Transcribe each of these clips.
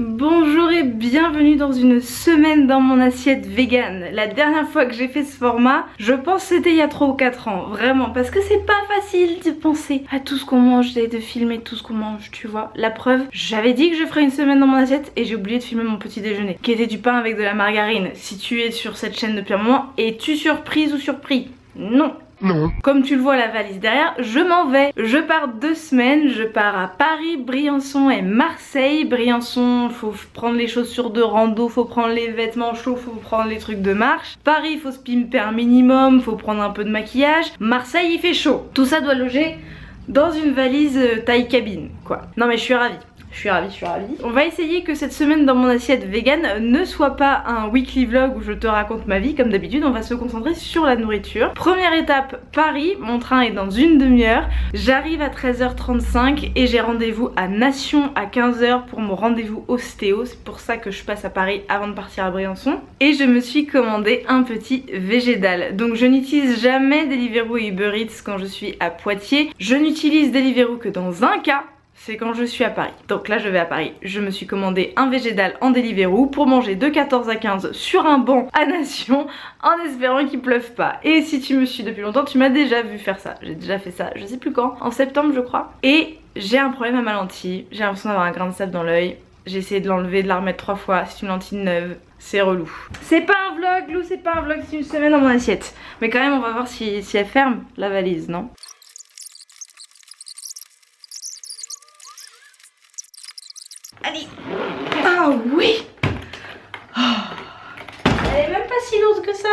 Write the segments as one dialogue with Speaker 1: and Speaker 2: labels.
Speaker 1: Bonjour et bienvenue dans une semaine dans mon assiette vegan. La dernière fois que j'ai fait ce format, je pense que c'était il y a 3 ou 4 ans, vraiment, parce que c'est pas facile de penser à tout ce qu'on mange et de filmer tout ce qu'on mange, tu vois. La preuve, j'avais dit que je ferais une semaine dans mon assiette et j'ai oublié de filmer mon petit déjeuner, qui était du pain avec de la margarine. Si tu es sur cette chaîne depuis un moment, es-tu surprise ou surpris? Non. Non. Comme tu le vois la valise derrière, je m'en vais. Je pars 2 semaines, je pars à Paris, Briançon et Marseille. Briançon, faut prendre les chaussures de rando, faut prendre les vêtements chauds, faut prendre les trucs de marche. Paris, faut se pimper un minimum, faut prendre un peu de maquillage. Marseille, il fait chaud. Tout ça doit loger dans une valise taille cabine, quoi. Non mais je suis ravie. Je suis ravie. On va essayer que cette semaine dans mon assiette vegan ne soit pas un weekly vlog où je te raconte ma vie comme d'habitude. On va se concentrer sur la nourriture. Première étape, Paris. Mon train est dans une demi-heure. J'arrive à 13h35 et j'ai rendez-vous à Nation à 15h pour mon rendez-vous ostéo. C'est pour ça que je passe à Paris avant de partir à Briançon. Et je me suis commandé un petit végétal. Donc je n'utilise jamais Deliveroo et Uber Eats quand je suis à Poitiers. Je n'utilise Deliveroo que dans un cas. C'est quand je suis à Paris. Donc là je vais à Paris. Je me suis commandé un végétal en Deliveroo pour manger de 14 à 15 sur un banc à Nation en espérant qu'il pleuve pas. Et si tu me suis depuis longtemps, tu m'as déjà vu faire ça. J'ai déjà fait ça, je sais plus quand, en septembre je crois. Et j'ai un problème à ma lentille. J'ai l'impression d'avoir un grain de sable dans l'œil. J'ai essayé de l'enlever, de la remettre 3 fois. C'est une lentille neuve. C'est relou. C'est pas un vlog, Lou, c'est pas un vlog, c'est une semaine dans mon assiette. Mais quand même on va voir si elle ferme la valise, non? Allez. Ah oui. Oh. Elle est même pas si lourde que ça.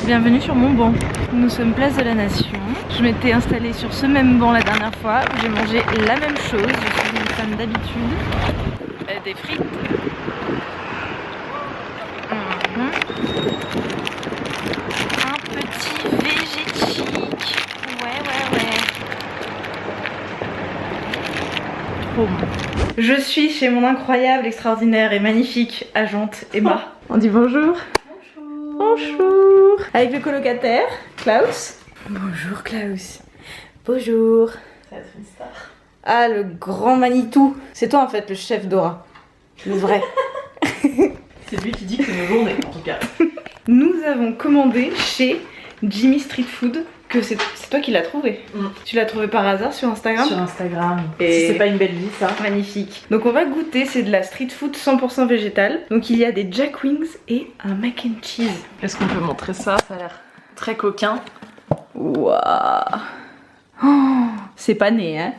Speaker 1: Bienvenue sur mon banc. Nous sommes place de la Nation. Je m'étais installée sur ce même banc la dernière fois. J'ai mangé la même chose. Je suis une femme d'habitude. Des frites. Un petit végétique. Ouais. Trop bon. Je suis chez mon incroyable, extraordinaire et magnifique agente Emma. On dit bonjour. Bonjour. Avec le colocataire, Klaus. Bonjour Klaus. Bonjour. Ça va être une star. Ah, le grand Manitou. C'est toi en fait le chef Dora. Le vrai.
Speaker 2: C'est lui qui dit que c'est une journée en tout cas.
Speaker 1: Nous avons commandé chez Jimmy Street Food. Que c'est toi qui l'as trouvé. Tu l'as trouvé par hasard sur Instagram?
Speaker 2: Sur Instagram.
Speaker 1: Et
Speaker 2: si c'est pas une belle vie ça.
Speaker 1: Magnifique. Donc on va goûter, c'est de la street food 100% végétale. Donc il y a des Jack Wings et un mac and cheese.
Speaker 2: Est-ce qu'on peut montrer ça? Ça a l'air très coquin.
Speaker 1: Waouh. Oh, c'est pas né hein.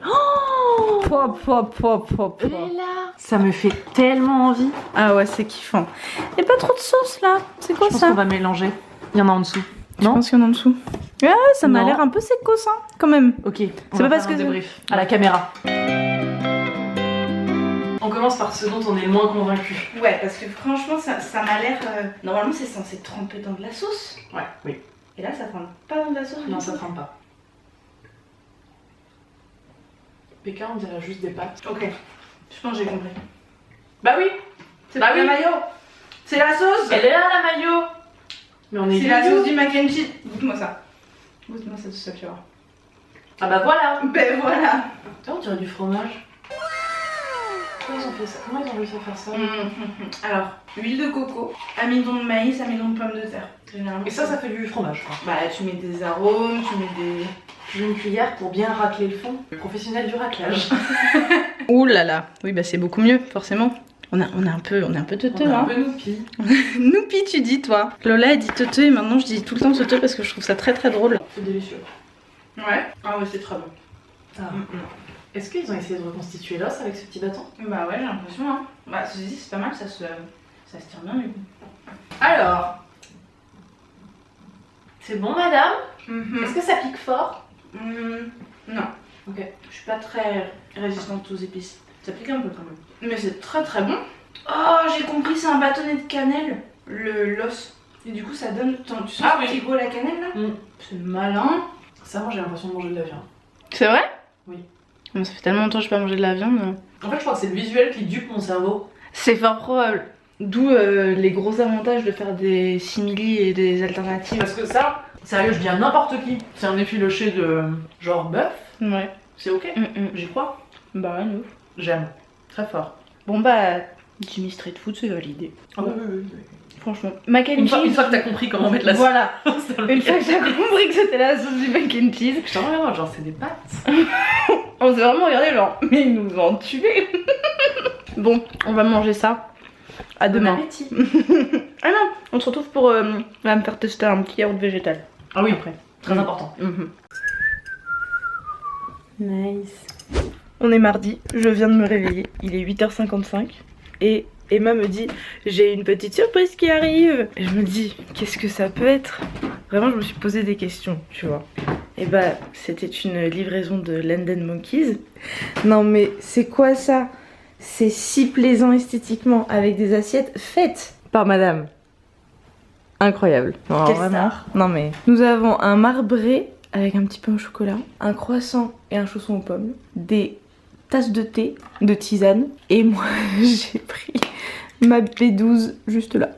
Speaker 1: Oh, pop.
Speaker 2: Et là, ça me fait tellement envie.
Speaker 1: Ah ouais, c'est kiffant. Il y a pas trop de sauce là. C'est quoi
Speaker 2: Je pense
Speaker 1: ça?
Speaker 2: qu'on va mélanger. Il y en a en dessous.
Speaker 1: Je pense qu'il y en a en dessous. Ah, ça m'a l'air un peu sécos hein, quand même.
Speaker 2: Ok,
Speaker 1: c'est pas parce que
Speaker 2: débrief à la caméra. On commence par ce dont on est le moins convaincu.
Speaker 1: Ouais, parce que franchement, ça m'a l'air. Normalement, c'est censé tremper dans de la sauce.
Speaker 2: Ouais, oui.
Speaker 1: Et là, ça trempe pas dans de la sauce?
Speaker 2: Non, ça trempe pas. PK, on dirait juste des pâtes.
Speaker 1: Ok, je pense que j'ai compris.
Speaker 2: Bah oui.
Speaker 1: C'est pas la mayo. C'est la sauce.
Speaker 2: Elle est là la mayo. Mais on est
Speaker 1: C'est la sauce du mac and cheese. Goûte-moi ça. Goûte-moi cette sauce, tu vois.
Speaker 2: Ah bah voilà.
Speaker 1: Ben voilà.
Speaker 2: Tu vois, on dirait du fromage. Comment ils ont fait ça? Comment ils ont réussi à faire ça?
Speaker 1: Alors, huile de coco, amidon de maïs, amidon de pommes de terre. Généralement.
Speaker 2: Et ça fait du fromage.
Speaker 1: Bah, tu mets des arômes, tu mets des.
Speaker 2: J'ai une cuillère pour bien racler le fond. Le professionnel du raclage.
Speaker 1: Ouh là là. Oui, bah c'est beaucoup mieux, forcément. On est un peu teuteux,
Speaker 2: un
Speaker 1: hein.
Speaker 2: peu noupi.
Speaker 1: Noupi, tu dis, toi. Lola, elle dit teuteux et maintenant je dis tout le temps teuteux parce que je trouve ça très très drôle.
Speaker 2: C'est délicieux.
Speaker 1: Ouais. Ah ouais, c'est très bon.
Speaker 2: Ah. Est-ce qu'ils ont essayé de reconstituer l'os avec ce petit bâton?
Speaker 1: Bah ouais, j'ai l'impression, hein. Bah, ceci dit, c'est pas mal, ça se tire bien du coup. Alors.
Speaker 2: C'est bon, madame? Est-ce que ça pique fort?
Speaker 1: Non.
Speaker 2: Ok.
Speaker 1: Je suis pas très résistante aux épices. Ça pique un peu quand même. Mais c'est très très bon. Oh, j'ai compris, c'est un bâtonnet de cannelle, l'os. Et du coup, ça donne. Tu sens
Speaker 2: Ah
Speaker 1: ce petit goût à la cannelle là? C'est malin.
Speaker 2: Ça, moi j'ai l'impression de manger de la viande.
Speaker 1: C'est vrai?
Speaker 2: Oui.
Speaker 1: Ça fait tellement longtemps que je n'ai pas mangé de la viande.
Speaker 2: En fait, je crois que c'est le visuel qui dupe mon cerveau.
Speaker 1: C'est fort probable. D'où les gros avantages de faire des simili et des alternatives.
Speaker 2: Parce que ça, Sérieux, je dis à n'importe qui. C'est un effiloché de genre bœuf.
Speaker 1: Ouais.
Speaker 2: C'est ok. J'y crois.
Speaker 1: Bah ouais, nous.
Speaker 2: J'aime. Très fort.
Speaker 1: Bon bah, Jimmy Street Food, c'est validé.
Speaker 2: Ah oui.
Speaker 1: Franchement. Mac and
Speaker 2: Une
Speaker 1: cheese.
Speaker 2: fois que t'as compris comment mettre la sauce.
Speaker 1: Voilà. Une fois que t'as compris que c'était la sauce du mac and cheese.
Speaker 2: Je t'en regarde, genre c'est des pâtes.
Speaker 1: On s'est vraiment regardé genre, mais ils nous ont tués. Bon, on va manger ça. À demain.
Speaker 2: Bon appétit.
Speaker 1: Ah non, on se retrouve pour va me faire tester un petit yaourt végétal.
Speaker 2: Ah oui, après. Très important.
Speaker 1: Nice. On est mardi, je viens de me réveiller, il est 8h55 et Emma me dit j'ai une petite surprise qui arrive. Et je me dis qu'est-ce que ça peut être? Vraiment je me suis posé des questions, tu vois. Et bah c'était une livraison de London Monkeys. Non mais c'est quoi ça? C'est si plaisant esthétiquement avec des assiettes faites par madame. Incroyable. Non,
Speaker 2: Quelle
Speaker 1: vraiment.
Speaker 2: star.
Speaker 1: Non mais nous avons un marbré avec un petit pain au chocolat, un croissant et un chausson aux pommes, des tasses de thé, de tisane, et moi j'ai pris ma B12 juste là.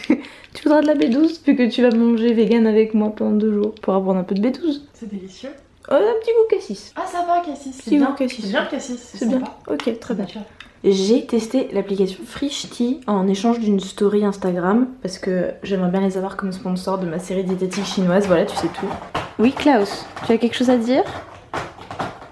Speaker 1: Tu voudras de la B12 vu que tu vas manger vegan avec moi pendant 2 jours pour avoir un peu de B12.
Speaker 2: C'est délicieux.
Speaker 1: Un petit goût cassis.
Speaker 2: Ah ça va cassis, c'est
Speaker 1: Petit
Speaker 2: bien.
Speaker 1: goût cassis.
Speaker 2: C'est bien le cassis,
Speaker 1: C'est bien.
Speaker 2: sympa.
Speaker 1: Ok, très bien.
Speaker 2: Naturel.
Speaker 1: J'ai testé l'application Frishti en échange d'une story Instagram parce que j'aimerais bien les avoir comme sponsor de ma série diététique chinoise. Voilà, tu sais tout. Oui, Klaus, tu as quelque chose à dire?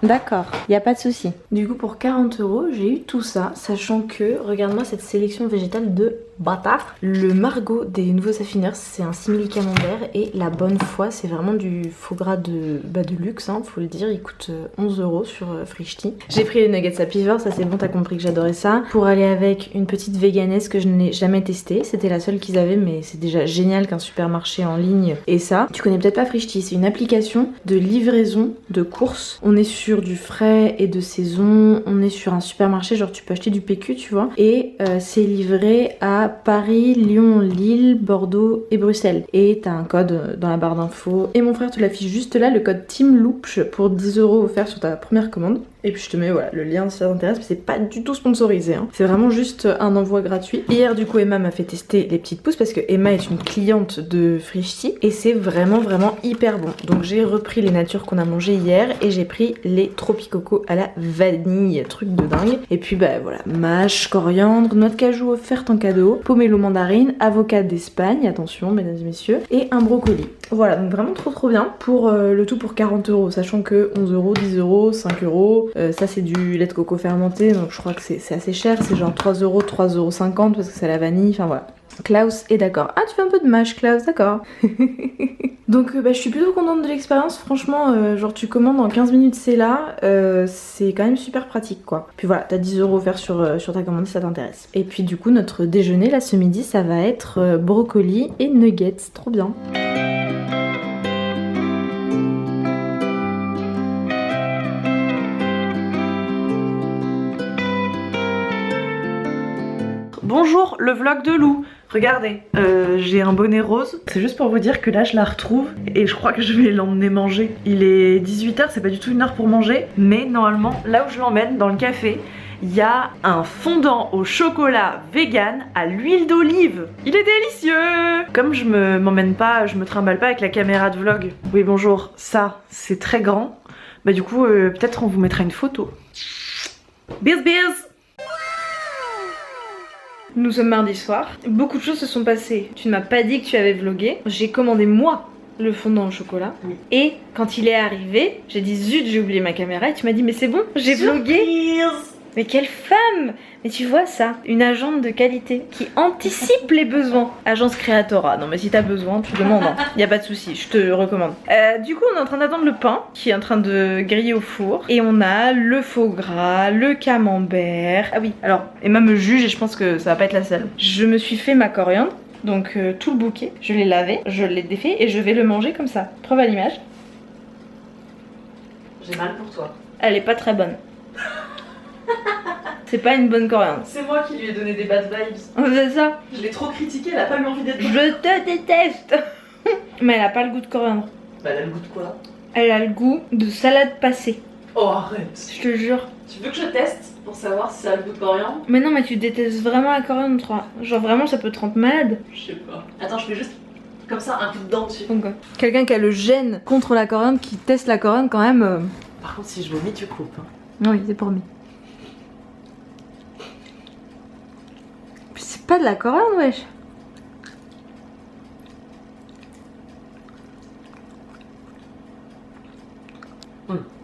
Speaker 1: D'accord, y a pas de souci. Du coup, pour 40 €, j'ai eu tout ça, sachant que, regarde-moi cette sélection végétale de bâtard. Le Margot des Nouveaux Affineurs, c'est un simili camembert, et la Bonne Foi, c'est vraiment du faux gras de luxe, hein, faut le dire. Il coûte 11 € sur Frishti. J'ai pris les nuggets à Piver, ça c'est bon, t'as compris que j'adorais ça. Pour aller avec une petite véganesse que je n'ai jamais testée, c'était la seule qu'ils avaient, mais c'est déjà génial qu'un supermarché en ligne ait ça. Tu connais peut-être pas Frishti, c'est une application de livraison de courses. On est sur du frais et de saison, on est sur un supermarché, genre tu peux acheter du PQ, tu vois, et c'est livré à Paris, Lyon, Lille, Bordeaux et Bruxelles. Et t'as un code dans la barre d'infos, et mon frère te l'affiche juste là, le code TEAMLOOPCH pour 10 € offert sur ta première commande. Et puis je te mets voilà le lien si ça t'intéresse, mais c'est pas du tout sponsorisé, hein. C'est vraiment juste un envoi gratuit. Hier du coup Emma m'a fait tester les petites pousses parce que Emma est une cliente de Frishti et c'est vraiment hyper bon. Donc j'ai repris les natures qu'on a mangées hier et j'ai pris les Tropicoco à la vanille, truc de dingue. Et puis bah voilà, mâche, coriandre, noix de cajou offerte en cadeau, pomelo mandarine, avocat d'Espagne, attention mesdames et messieurs, et un brocoli. Voilà, donc vraiment trop bien pour le tout pour 40 €, sachant que 11 €, 10 €, 5 €. Ça c'est du lait de coco fermenté, donc je crois que c'est assez cher, c'est genre 3 €, 3,50 € parce que c'est à la vanille, enfin voilà. Klaus est d'accord. Ah, tu fais un peu de mâche, Klaus, d'accord. Donc bah, je suis plutôt contente de l'expérience, franchement, genre tu commandes en 15 minutes, c'est là, c'est quand même super pratique quoi. Puis voilà, t'as 10 € offerts sur ta commande si ça t'intéresse. Et puis du coup, notre déjeuner là ce midi, ça va être brocoli et nuggets, trop bien. Bonjour, le vlog de Lou. Regardez, j'ai un bonnet rose. C'est juste pour vous dire que là je la retrouve et je crois que je vais l'emmener manger. Il est 18 h, c'est pas du tout une heure pour manger, mais normalement là où je l'emmène, dans le café, il y a un fondant au chocolat vegan à l'huile d'olive. Il est délicieux. Comme je m'emmène pas, je me trimballe pas avec la caméra de vlog. Oui bonjour, ça c'est très grand. Bah du coup peut-être on vous mettra une photo. Bis bis. Nous sommes mardi soir, beaucoup de choses se sont passées. Tu ne m'as pas dit que tu avais vlogué. J'ai commandé moi le fondant au chocolat. Oui. Et quand il est arrivé, j'ai dit zut, j'ai oublié ma caméra et tu m'as dit mais c'est bon, j'ai vlogué. Mais quelle femme! Mais tu vois ça, une agente de qualité qui anticipe les besoins. Agence Creatora. Non mais si t'as besoin, tu demandes, hein. Y a pas de souci, je te recommande. Du coup, on est en train d'attendre le pain qui est en train de griller au four. Et on a le faux gras, le camembert. Ah oui, alors Emma me juge et je pense que ça va pas être la seule. Je me suis fait ma coriandre, donc tout le bouquet. Je l'ai lavé, je l'ai défait et je vais le manger comme ça. Preuve à l'image.
Speaker 2: J'ai mal pour toi.
Speaker 1: Elle est pas très bonne. C'est pas une bonne coriandre.
Speaker 2: C'est moi qui lui ai donné des bad vibes.
Speaker 1: C'est ça.
Speaker 2: Je l'ai trop critiqué, elle a pas eu envie d'être.
Speaker 1: Je te déteste. Mais elle a pas le goût de coriandre.
Speaker 2: Bah elle a le goût de quoi?
Speaker 1: Elle a le goût de salade passée.
Speaker 2: Oh arrête.
Speaker 1: Je te jure.
Speaker 2: Tu veux que je teste pour savoir si ça a le goût de coriandre?
Speaker 1: Mais non mais tu détestes vraiment la coriandre toi. Genre vraiment ça peut te rendre malade.
Speaker 2: Je sais pas. Attends, je fais juste Comme ça, un coup de dent dessus.
Speaker 1: Donc, quelqu'un qui a le gène contre la coriandre, qui teste la coriandre quand même.
Speaker 2: Par contre, si je vomis, tu coupes. Hein.
Speaker 1: Oui, c'est promis. Puis c'est pas de la coriandre, wesh.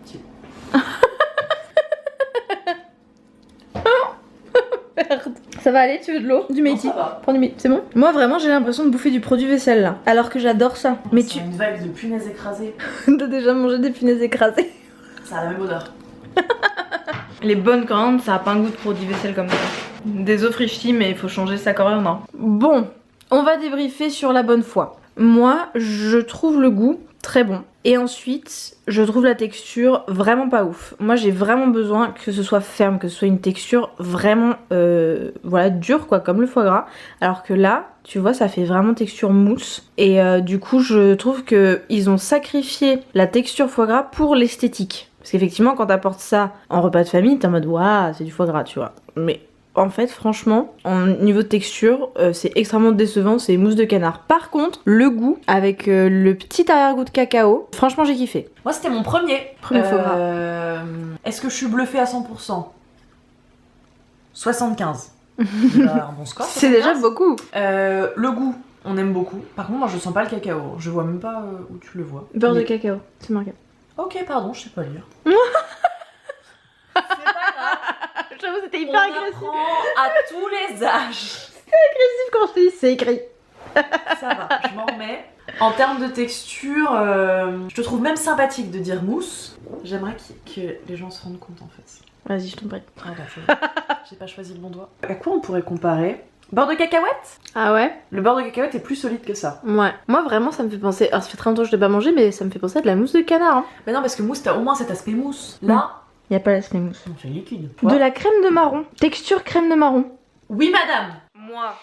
Speaker 2: Si.
Speaker 1: Merde. Ça va aller, tu veux de l'eau? Du Métis?
Speaker 2: Ça va.
Speaker 1: Prends du Métis, c'est bon? Moi vraiment j'ai l'impression de bouffer du produit vaisselle là. Alors que j'adore ça. Mais
Speaker 2: C'est
Speaker 1: tu...
Speaker 2: une vague de punaises écrasées.
Speaker 1: T'as déjà mangé des punaises écrasées?
Speaker 2: Ça a la même odeur.
Speaker 1: Les bonnes coriandres, ça a pas un goût de produit vaisselle comme ça. Des frichtis, mais il faut changer sa coriandre. Hein. Bon, on va débriefer sur la bonne foi. Moi, je trouve le goût très bon. Et ensuite, je trouve la texture vraiment pas ouf. Moi, j'ai vraiment besoin que ce soit ferme, que ce soit une texture vraiment voilà, dure, quoi, comme le foie gras. Alors que là, tu vois, ça fait vraiment texture mousse. Et du coup, je trouve qu'ils ont sacrifié la texture foie gras pour l'esthétique. Parce qu'effectivement, quand t'apportes ça en repas de famille, t'es en mode waouh, c'est du foie gras, tu vois. Mais en fait, franchement, en niveau de texture, c'est extrêmement décevant, c'est mousse de canard. Par contre, le goût, avec le petit arrière-goût de cacao, franchement, j'ai kiffé.
Speaker 2: Moi, c'était mon premier.
Speaker 1: Premier foie gras.
Speaker 2: Est-ce que je suis bluffée à 100%? 75. Déjà un bon score.
Speaker 1: C'est déjà
Speaker 2: 75.
Speaker 1: beaucoup.
Speaker 2: Le goût, on aime beaucoup. Par contre, moi, je sens pas le cacao. Je vois même pas où tu le vois.
Speaker 1: Beurre de
Speaker 2: Mais-
Speaker 1: cacao, c'est marqué.
Speaker 2: Ok, pardon, je sais pas lire. C'est pas grave.
Speaker 1: J'avoue, c'était
Speaker 2: On apprend à tous les âges.
Speaker 1: quand je te dis c'est écrit.
Speaker 2: Ça va, je m'en remets. En termes de texture, je te trouve même sympathique de dire mousse. J'aimerais que les gens se rendent compte en fait.
Speaker 1: Vas-y, je t'en prie.
Speaker 2: Ah bah c'est bon. J'ai pas choisi le bon doigt. À quoi on pourrait comparer? Beurre de cacahuète?
Speaker 1: Ah ouais?
Speaker 2: Le beurre de cacahuète est plus solide que ça.
Speaker 1: Ouais. Moi, vraiment, ça me fait penser. Alors, ça fait très longtemps que je l'ai pas mangé, mais ça me fait penser à de la mousse de canard. Hein.
Speaker 2: Mais non, parce que mousse, t'as au moins cet aspect mousse. Là,
Speaker 1: Y a pas l'aspect mousse.
Speaker 2: c'est liquide.
Speaker 1: De la crème de marron. Texture crème de marron.
Speaker 2: Oui, madame.
Speaker 1: Moi,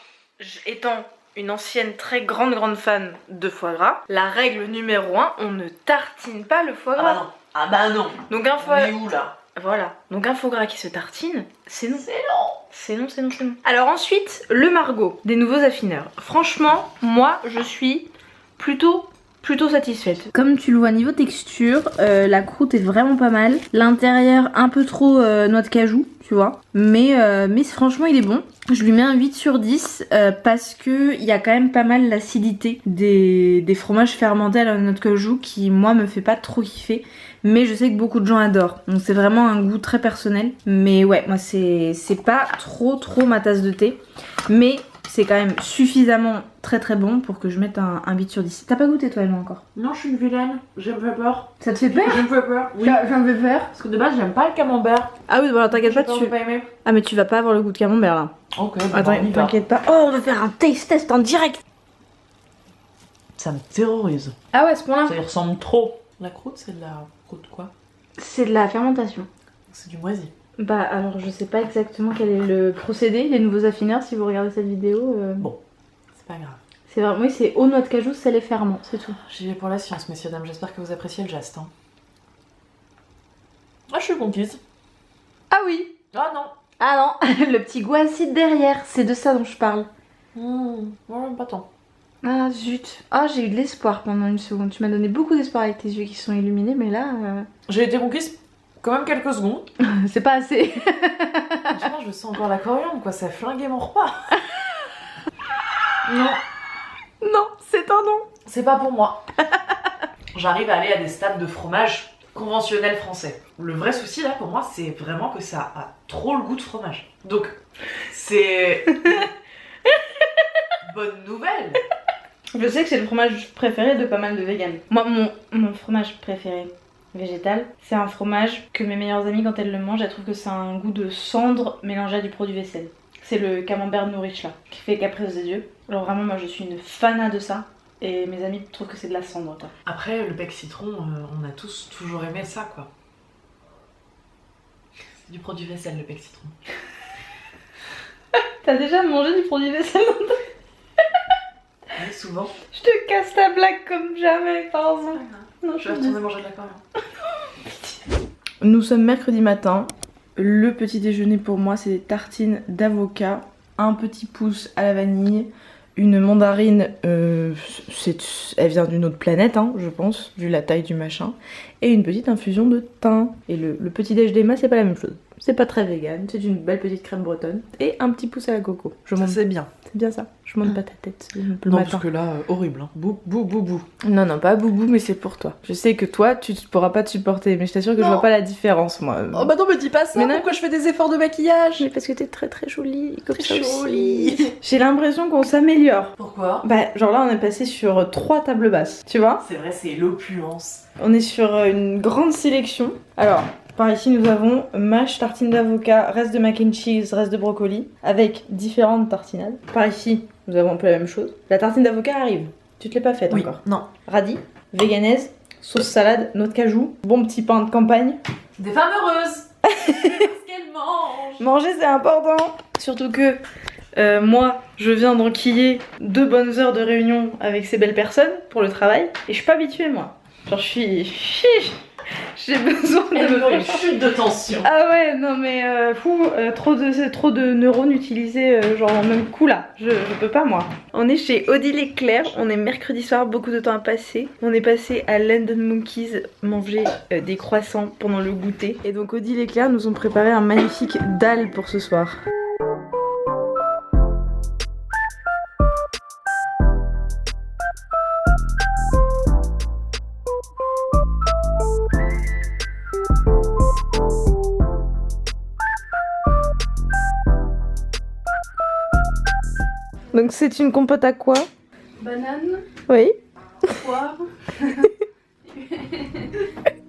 Speaker 1: étant une ancienne très grande fan de foie gras, la règle numéro 1, on ne tartine pas le foie
Speaker 2: Ah
Speaker 1: gras.
Speaker 2: bah non. Ah bah non.
Speaker 1: Donc un
Speaker 2: On
Speaker 1: foie...
Speaker 2: est où là?
Speaker 1: Voilà. Donc un foie gras qui se tartine, c'est non.
Speaker 2: C'est long.
Speaker 1: C'est non, c'est non, c'est non. Alors ensuite, le Margot, des nouveaux affineurs. Franchement, moi, je suis plutôt satisfaite. Comme tu le vois, niveau texture, la croûte est vraiment pas mal. L'intérieur, un peu trop noix de cajou, tu vois. Mais franchement, il est bon. Je lui mets un 8 sur 10 parce que il y a quand même pas mal l'acidité des fromages fermentés à la noix de cajou qui, moi, me fait pas trop kiffer. Mais je sais que beaucoup de gens adorent. Donc c'est vraiment un goût très personnel. Mais ouais, moi c'est pas trop ma tasse de thé. Mais c'est quand même suffisamment très bon pour que je mette un 8 sur 10. T'as pas goûté toi, Emma, encore?
Speaker 2: Non, je suis une vilaine. J'ai me fait peur.
Speaker 1: Ça te fait peur?
Speaker 2: J'ai me fait peur. Oui.
Speaker 1: Ça me fait peur.
Speaker 2: Parce que de base, j'aime pas le camembert.
Speaker 1: Ah oui, bon alors t'inquiète pas,
Speaker 2: J'ai pas aimé.
Speaker 1: Ah mais tu vas pas avoir le goût de camembert là.
Speaker 2: Ok, bah,
Speaker 1: Attends,
Speaker 2: on y va.
Speaker 1: t'inquiète pas. Oh, on va faire un taste test en direct.
Speaker 2: Ça me terrorise.
Speaker 1: Ah ouais, à ce point-là.
Speaker 2: Ça y ressemble trop. La croûte, c'est de la croûte quoi?
Speaker 1: C'est de la fermentation.
Speaker 2: C'est du moisi.
Speaker 1: Bah alors je sais pas exactement quel est le procédé des nouveaux affineurs si vous regardez cette vidéo.
Speaker 2: Bon, c'est pas grave.
Speaker 1: C'est vraiment, oui, c'est eau, noix de cajou, sel et ferment, c'est tout.
Speaker 2: J'y vais pour la science, messieurs, dames. J'espère que vous appréciez le geste. Hein. Ah, je suis conquise.
Speaker 1: Ah oui.
Speaker 2: Ah non.
Speaker 1: Ah non, le petit goût acide derrière, c'est de ça dont je parle.
Speaker 2: Ouais, pas tant.
Speaker 1: Ah zut. Ah, j'ai eu de l'espoir pendant une seconde. Tu m'as donné beaucoup d'espoir avec tes yeux qui sont illuminés, mais là,
Speaker 2: J'ai été conquise quand même quelques secondes.
Speaker 1: c'est pas assez.
Speaker 2: Je sais pas, je sens encore la coriandre, quoi. Ça a flingué mon repas. Non.
Speaker 1: Non, c'est un non.
Speaker 2: C'est pas pour moi. J'arrive à aller à des stades de fromage conventionnel français. Le vrai souci là pour moi c'est vraiment que ça a trop le goût de fromage. Donc c'est bonne nouvelle.
Speaker 1: Je sais que c'est le fromage préféré de pas mal de véganes. Moi, mon fromage préféré végétal, c'est un fromage que mes meilleures amies, quand elles le mangent, elles trouvent que c'est un goût de cendre mélangé à du produit vaisselle. C'est le camembert nourriche là, qui fait caprice des yeux. Alors vraiment, moi je suis une fana de ça. Et mes amis trouvent que c'est de la cendre, quoi.
Speaker 2: Après, le bec citron, on a tous toujours aimé ça, quoi. C'est du produit vaisselle, le bec citron.
Speaker 1: T'as déjà mangé du produit vaisselle?
Speaker 2: Oui, souvent.
Speaker 1: Je te casse ta blague comme jamais, pardon. Non,
Speaker 2: Je vais retourner manger de la coriandre.
Speaker 1: Nous sommes mercredi matin. Le petit déjeuner pour moi, c'est des tartines d'avocat, un petit pouce à la vanille, une mandarine, elle vient d'une autre planète, hein, je pense, vu la taille du machin. Et une petite infusion de thym. Et le petit-déj d'Emma, c'est pas la même chose. C'est pas très vegan, c'est une belle petite crème bretonne. Et un petit pouce à la coco.
Speaker 2: C'est bien.
Speaker 1: C'est bien ça. Je monte pas ta tête le
Speaker 2: Non,
Speaker 1: matin.
Speaker 2: parce que là, horrible. Hein. Bou, bou, bou, bou.
Speaker 1: Non, pas boubou, mais c'est pour toi. Je sais que toi, tu pourras pas te supporter, mais je t'assure que je vois pas la différence, moi.
Speaker 2: Oh bah non, me dis pas ça,
Speaker 1: Mais non.
Speaker 2: pourquoi je fais des efforts de maquillage?
Speaker 1: Mais parce que t'es très très jolie, comme ça
Speaker 2: Très jolie.
Speaker 1: aussi. J'ai l'impression qu'on s'améliore.
Speaker 2: Pourquoi?
Speaker 1: Bah, genre là, on est passé sur 3 tables basses, tu vois?
Speaker 2: C'est vrai, c'est l'opulence.
Speaker 1: On est sur une grande sélection. Alors, par ici, nous avons mâche, tartine d'avocat, reste de mac and cheese, reste de brocoli, avec différentes tartinades. Par ici, nous avons un peu la même chose. La tartine d'avocat arrive. Tu te l'es pas faite
Speaker 2: Oui,
Speaker 1: encore.
Speaker 2: non.
Speaker 1: Radis, véganaise, sauce salade, noix de cajou, bon petit pain de campagne.
Speaker 2: Des femmes heureuses. Parce qu'elles mangent.
Speaker 1: Manger, c'est important. Surtout que moi, je viens d'enquiller 2 bonnes heures de réunion avec ces belles personnes pour le travail. Et je suis pas habituée, moi. Genre, j'ai besoin de
Speaker 2: Elle me fait une
Speaker 1: manger.
Speaker 2: chute de tension.
Speaker 1: Ah ouais, non mais trop de neurones utilisés genre en même coup là, je peux pas moi. On est chez Odile et Claire, on est mercredi soir, beaucoup de temps à passer. On est passé à London Monkeys manger des croissants pendant le goûter. Et donc Odile et Claire nous ont préparé un magnifique dalle pour ce soir. Donc c'est une compote à quoi?
Speaker 3: Banane,
Speaker 1: Oui.
Speaker 3: poire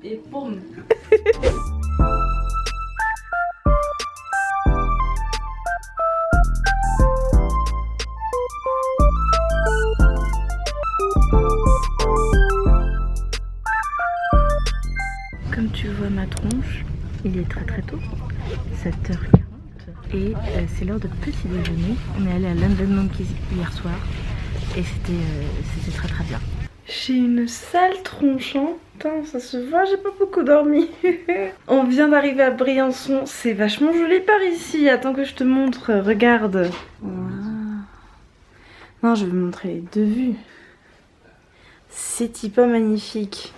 Speaker 3: et pomme.
Speaker 1: Comme tu vois ma tronche, il est très très tôt, 7h40. Et c'est l'heure de petit déjeuner. On est allé à London Monkeys hier soir et c'était très très bien. J'ai une sale tronche, hein. Putain, ça se voit, j'ai pas beaucoup dormi. On vient d'arriver à Briançon, c'est vachement joli par ici. Attends que je te montre, regarde. Voilà. Non, je vais vous montrer les 2 vues. C'est pas magnifique.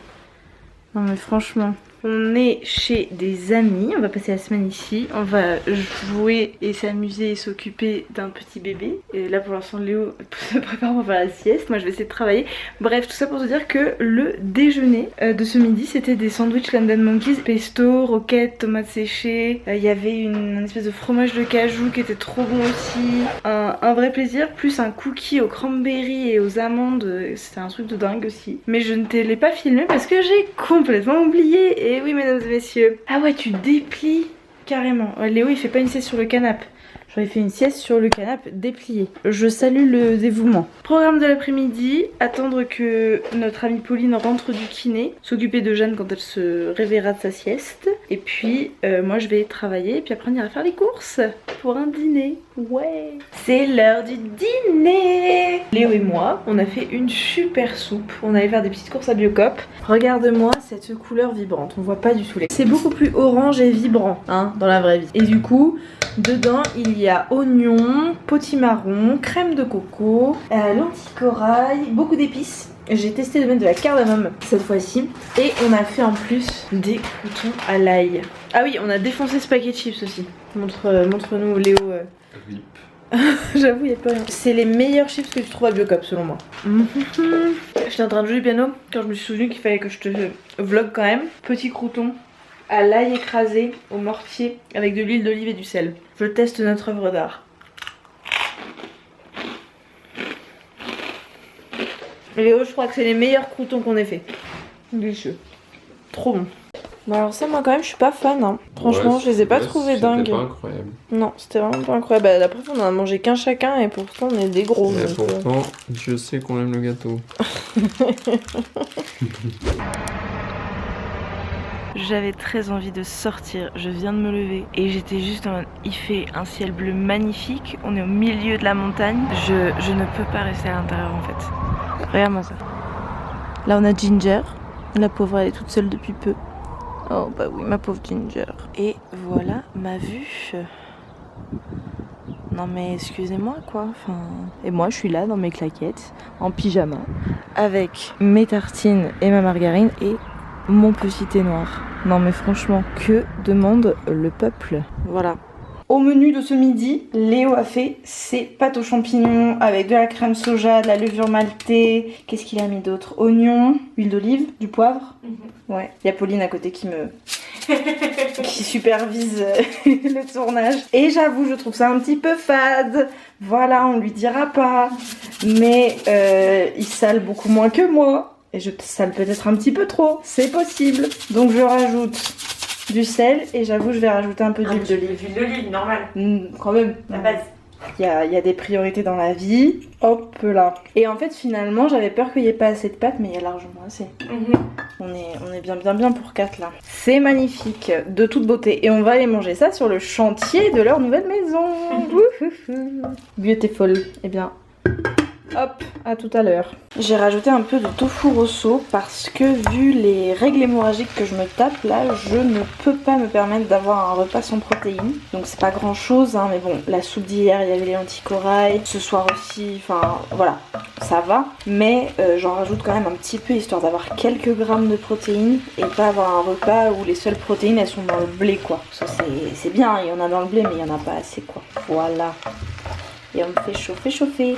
Speaker 1: Non mais franchement. On est chez des amis, on va passer la semaine ici, on va jouer et s'amuser et s'occuper d'un petit bébé. Et là pour l'instant Léo se prépare pour faire la sieste, moi je vais essayer de travailler. Bref, tout ça pour se dire que le déjeuner de ce midi c'était des sandwichs London Monkeys, pesto, roquettes, tomates séchées, il y avait une espèce de fromage de cajou qui était trop bon aussi, un vrai plaisir, plus un cookie aux cranberries et aux amandes, c'était un truc de dingue aussi. Mais je ne te l'ai pas filmé parce que j'ai complètement oublié. Et oui mesdames et messieurs. Ah ouais, tu déplies carrément. Léo il fait pas une sieste sur le canapé. J'aurais fait une sieste sur le canapé déplié. Je salue le dévouement. Programme de l'après-midi, attendre que notre amie Pauline rentre du kiné, s'occuper de Jeanne quand elle se réveillera de sa sieste. Et puis moi je vais travailler et puis après on ira faire les courses pour un dîner. Ouais. C'est l'heure du dîner. Léo et moi, on a fait une super soupe. On allait faire des petites courses à Biocop. Regarde-moi cette couleur vibrante, on voit pas du tout les... C'est beaucoup plus orange et vibrant hein, dans la vraie vie. Et du coup, dedans il y a oignon, potimarron, crème de coco, lentilles corail, beaucoup d'épices. J'ai testé de mettre de la cardamome cette fois-ci. Et on a fait en plus des croûtons à l'ail. Ah oui, on a défoncé ce paquet de chips aussi. Montre-nous Léo.
Speaker 4: Oui.
Speaker 1: J'avoue, il y a pas rien. C'est les meilleurs chips que tu trouves à Biocop selon moi. J'étais en train de jouer du piano quand je me suis souvenu qu'il fallait que je te vlog quand même. Petit crouton à l'ail écrasé au mortier avec de l'huile d'olive et du sel. Je teste notre œuvre d'art. Léo, je crois que c'est les meilleurs croutons qu'on ait fait. Délicieux. Trop bon. Bon alors ça moi quand même je suis pas fan hein. Franchement
Speaker 4: Ouais,
Speaker 1: je les ai pas trouvés dingues.
Speaker 4: C'était pas incroyable.
Speaker 1: Non c'était vraiment pas incroyable. Bah, la preuve on en a mangé qu'un chacun et pourtant on est des gros.
Speaker 4: Mais
Speaker 1: donc,
Speaker 4: pourtant, je sais qu'on aime le gâteau.
Speaker 1: J'avais très envie de sortir, je viens de me lever et j'étais juste en mode, il fait un ciel bleu magnifique, on est au milieu de la montagne, je ne peux pas rester à l'intérieur en fait. Regarde-moi ça. Là on a Ginger, la pauvre elle est toute seule depuis peu. Oh bah oui ma pauvre Ginger. Et voilà ma vue. Non mais excusez-moi quoi, enfin... Et moi je suis là dans mes claquettes, en pyjama, avec mes tartines et ma margarine et mon petit thé noir. Non mais franchement, que demande le peuple? Voilà. Au menu de ce midi, Léo a fait ses pâtes aux champignons avec de la crème soja, de la levure maltée. Qu'est-ce qu'il a mis d'autre? Oignons, huile d'olive, du poivre. Ouais, il y a Pauline à côté qui supervise le tournage. Et j'avoue, je trouve ça un petit peu fade. Voilà, on lui dira pas. Mais il sale beaucoup moins que moi. Et je sale peut-être un petit peu trop. C'est possible. Donc je rajoute du sel et j'avoue je vais rajouter un peu d'huile d'olive.
Speaker 2: D'huile d'olive, normal.
Speaker 1: Quand même,
Speaker 2: La base.
Speaker 1: il y a des priorités dans la vie. Hop là. Et en fait finalement j'avais peur qu'il n'y ait pas assez de pâtes mais il y a largement assez. On est bien pour 4 là. C'est magnifique, de toute beauté. Et on va aller manger ça sur le chantier de leur nouvelle maison. Beautiful. Eh bien... Hop, à tout à l'heure. J'ai rajouté un peu de tofu rosso parce que vu les règles hémorragiques que je me tape là, je ne peux pas me permettre d'avoir un repas sans protéines. Donc c'est pas grand chose hein, mais bon, la soupe d'hier, il y avait les lentilles corail, ce soir aussi, enfin voilà, ça va. Mais j'en rajoute quand même un petit peu histoire d'avoir quelques grammes de protéines et pas avoir un repas où les seules protéines elles sont dans le blé quoi. Ça c'est bien, il y en a dans le blé mais il y en a pas assez quoi. Voilà. Et on me fait chauffer.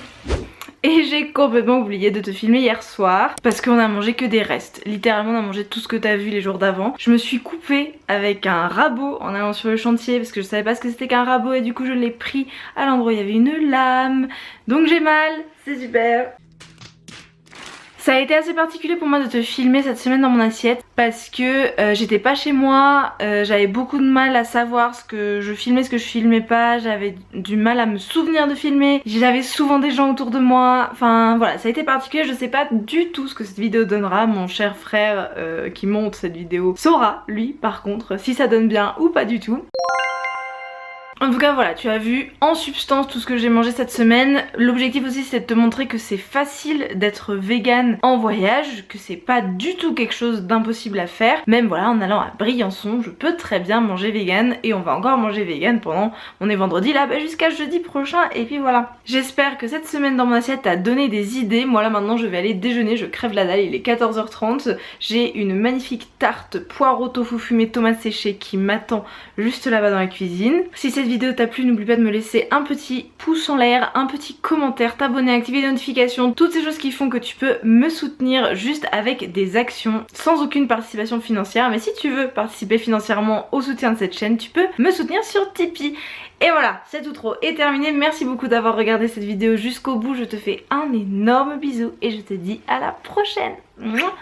Speaker 1: Et j'ai complètement oublié de te filmer hier soir parce qu'on a mangé que des restes. Littéralement on a mangé tout ce que t'as vu les jours d'avant. Je me suis coupée avec un rabot en allant sur le chantier parce que je savais pas ce que c'était qu'un rabot et du coup je l'ai pris à l'endroit où il y avait une lame. Donc j'ai mal, c'est super. Ça a été assez particulier pour moi de te filmer cette semaine dans mon assiette parce que j'étais pas chez moi, j'avais beaucoup de mal à savoir ce que je filmais, ce que je filmais pas, j'avais du mal à me souvenir de filmer, j'avais souvent des gens autour de moi, enfin voilà, ça a été particulier, je sais pas du tout ce que cette vidéo donnera, mon cher frère qui monte cette vidéo saura, lui par contre, si ça donne bien ou pas du tout. En tout cas voilà, tu as vu en substance tout ce que j'ai mangé cette semaine. L'objectif aussi c'est de te montrer que c'est facile d'être vegan en voyage, que c'est pas du tout quelque chose d'impossible à faire. Même voilà, en allant à Briançon, je peux très bien manger vegan et on va encore manger vegan pendant, on est vendredi là, jusqu'à jeudi prochain et puis voilà. J'espère que cette semaine dans mon assiette t'a donné des idées. Moi là maintenant je vais aller déjeuner, je crève la dalle, il est 14h30. J'ai une magnifique tarte poireau tofu fumé tomate séchée qui m'attend juste là-bas dans la cuisine. Si cette vidéo t'a plu, n'oublie pas de me laisser un petit pouce en l'air, un petit commentaire, t'abonner, activer les notifications, toutes ces choses qui font que tu peux me soutenir juste avec des actions sans aucune participation financière. Mais si tu veux participer financièrement au soutien de cette chaîne, tu peux me soutenir sur Tipeee. Et voilà, c'est tout trop est terminé. Merci beaucoup d'avoir regardé cette vidéo jusqu'au bout. Je te fais un énorme bisou et je te dis à la prochaine. Mouah.